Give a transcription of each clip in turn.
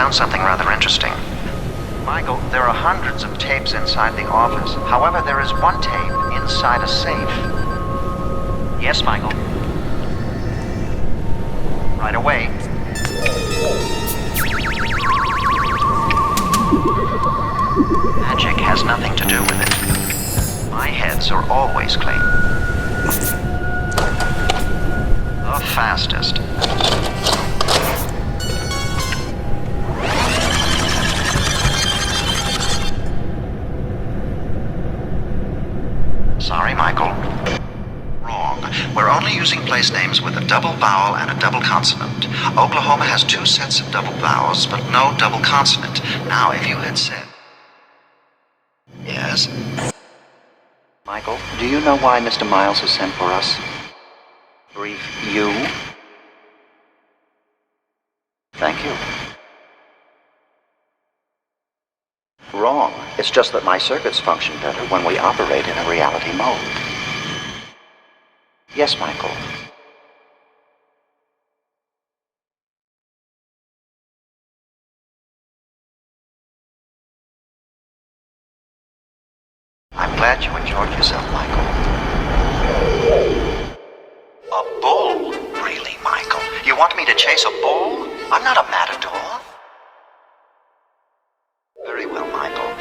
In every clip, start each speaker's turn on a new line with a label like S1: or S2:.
S1: found something rather interesting. Michael, there are hundreds of tapes inside the office. However, there is one tape inside a safe. Yes, Michael. Right away. Magic has nothing to do with it. My heads are always clean. The fastest. Sorry, Michael. Wrong. We're only using place names with a double vowel and a double consonant. Oklahoma has 2 sets of double vowels, but no double consonant. Now, if you had said... Yes? Michael, do you know why Mr. Miles has sent for us? Brief you? Thank you. Wrong. It's just that my circuits function better when we operate in a reality mode. Yes, Michael. I'm glad you enjoyed yourself, Michael. A bull? Really, Michael? You want me to chase a bull? I'm not a matador. Very well, Michael.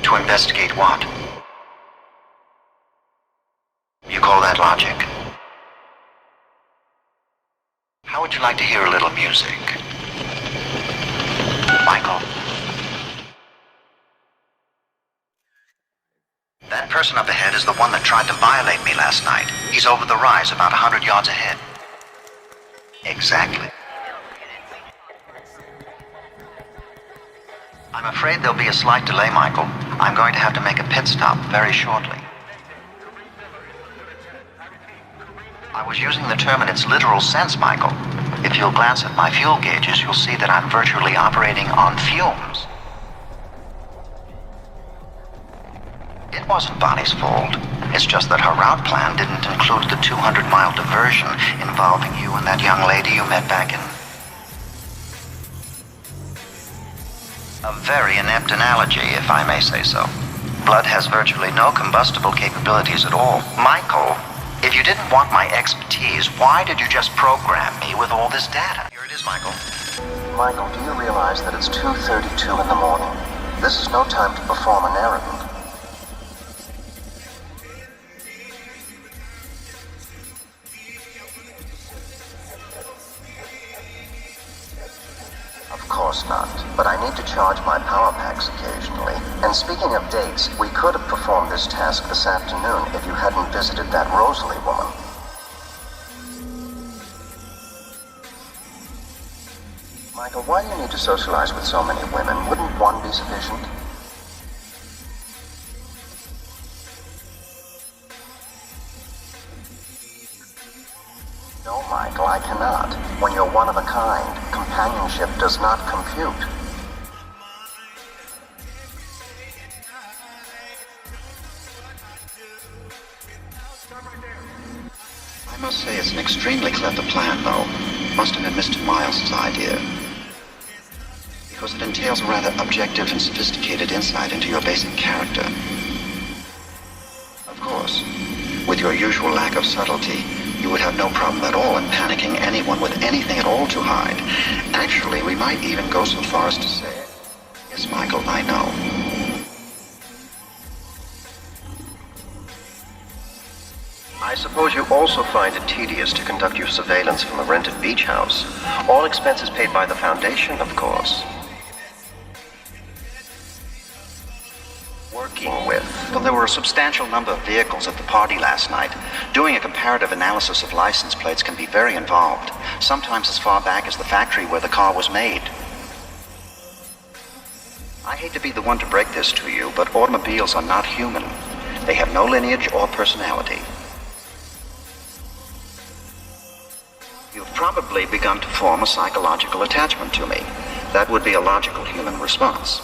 S1: To investigate what? You call that logic? How would you like to hear a little music? Michael? That person up ahead is the one that tried to violate me last night. He's over the rise, about 100 yards ahead. Exactly. I'm afraid there'll be a slight delay, Michael. I'm going to have to make a pit stop very shortly. I was using the term in its literal sense, Michael. If you'll glance at my fuel gauges, you'll see that I'm virtually operating on fumes. It wasn't Bonnie's fault. It's just that her route plan didn't include the 200-mile diversion involving you and that young lady you met back in... A very inept analogy, if I may say so. Blood has virtually no combustible capabilities at all. Michael, if you didn't want my expertise, why did you just program me with all this data? Here it is, Michael. Michael, do you realize that it's 2:32 in the morning? This is no time to perform an errand. Of course not, but I need to charge my power packs occasionally. And speaking of dates, we could have performed this task this afternoon if you hadn't visited that Rosalie woman. Michael, why do you need to socialize with so many women? Wouldn't one be sufficient? No, Michael, I cannot. When you're one of a kind, companionship does not compute. I must say it's an extremely clever plan, though. Must have been Mr. Miles' idea. Because it entails a rather objective and sophisticated insight into your basic character. Of course, with your usual lack of subtlety, you would have no problem at all in panicking anyone with anything at all to hide. Actually, we might even go so far as to say, yes, Michael, I know. I suppose you also find it tedious to conduct your surveillance from a rented beach house. All expenses paid by the Foundation, of course. Working with. Well, there were a substantial number of vehicles at the party last night. Doing a comparative analysis of license plates can be very involved, sometimes as far back as the factory where the car was made. I hate to be the one to break this to you, but automobiles are not human. They have no lineage or personality. You've probably begun to form a psychological attachment to me. That would be a logical human response.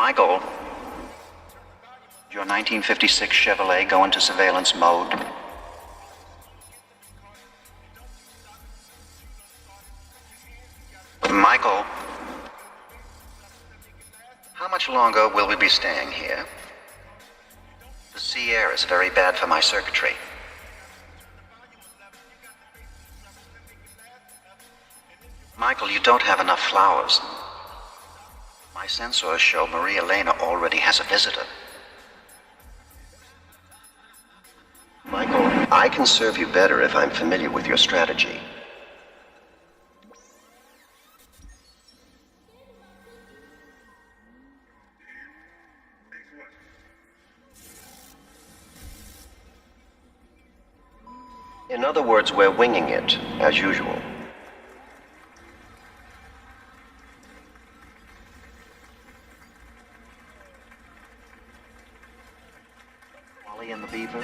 S1: Michael, your 1956 Chevrolet go into surveillance mode? Michael, how much longer will we be staying here? The sea air is very bad for my circuitry. Michael, you don't have enough flowers. My sensors show Maria Elena already has a visitor. Michael, I can serve you better if I'm familiar with your strategy. In other words, we're winging it, as usual. Wally and the Beaver?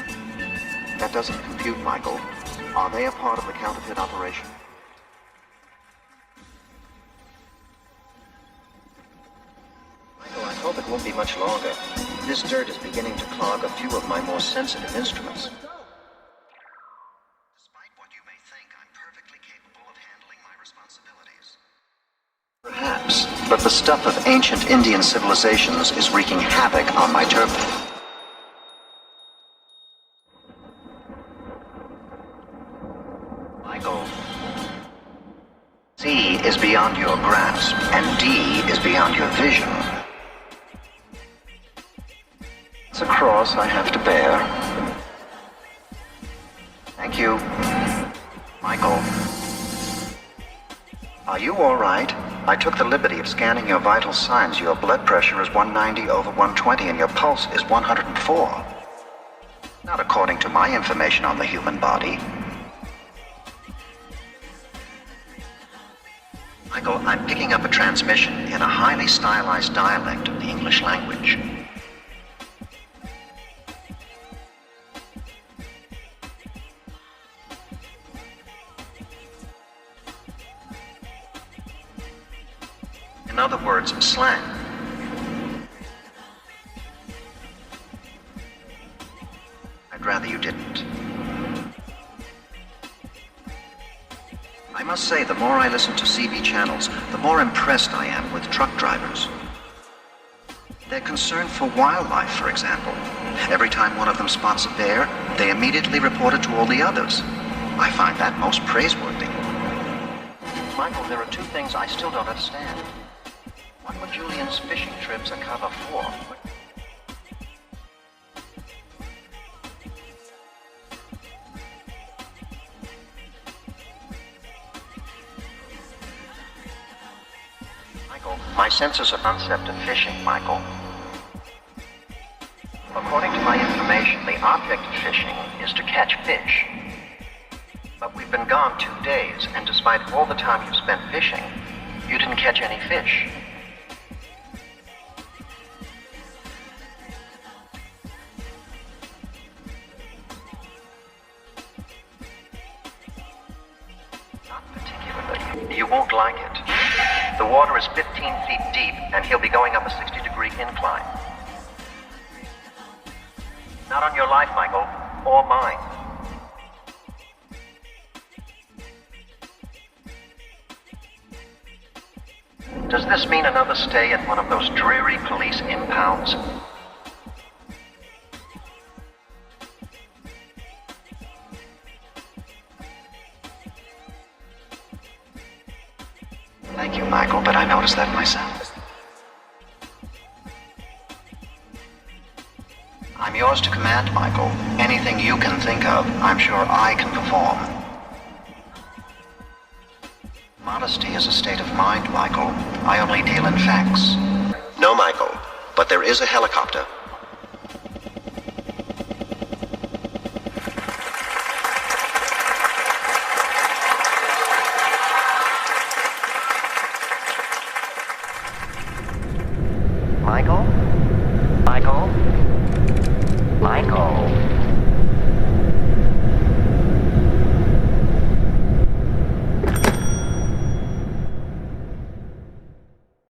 S1: That doesn't compute, Michael. Are they a part of the counterfeit operation? Michael, I hope it won't be much longer. This dirt is beginning to clog a few of my more sensitive instruments. Perhaps, but the stuff of ancient Indian civilizations is wreaking havoc on my turban. Michael, C is beyond your grasp, and D is beyond your vision. It's a cross I have to bear. Thank you. Michael, are you all right? I took the liberty of scanning your vital signs. Your blood pressure is 190/120 and your pulse is 104. Not according to my information on the human body. Michael, I'm picking up a transmission in a highly stylized dialect of the English language. In other words, slang. I'd rather you didn't. I must say, the more I listen to CB channels, the more impressed I am with truck drivers. They're concerned for wildlife, for example. Every time one of them spots a bear, they immediately report it to all the others. I find that most praiseworthy. Michael, there are two things I still don't understand. What were Julian's fishing trips a cover for? Michael, my sensors are concept of fishing, Michael. According to my information, the object of fishing is to catch fish. But we've been gone 2 days, and despite all the time you've spent fishing, you didn't catch any fish. Not particularly. You won't like it. The water is 15 feet deep, and he'll be going up a 60-degree incline. Not on your life, Michael, or mine. Does this mean another stay at one of those dreary police impounds? Thank you, Michael, but I noticed that myself. I'm yours to command, Michael. Anything you can think of, I'm sure I can perform. Modesty is a state of mind, Michael. I only deal in facts. No, Michael, but there is a helicopter. Michael? Michael?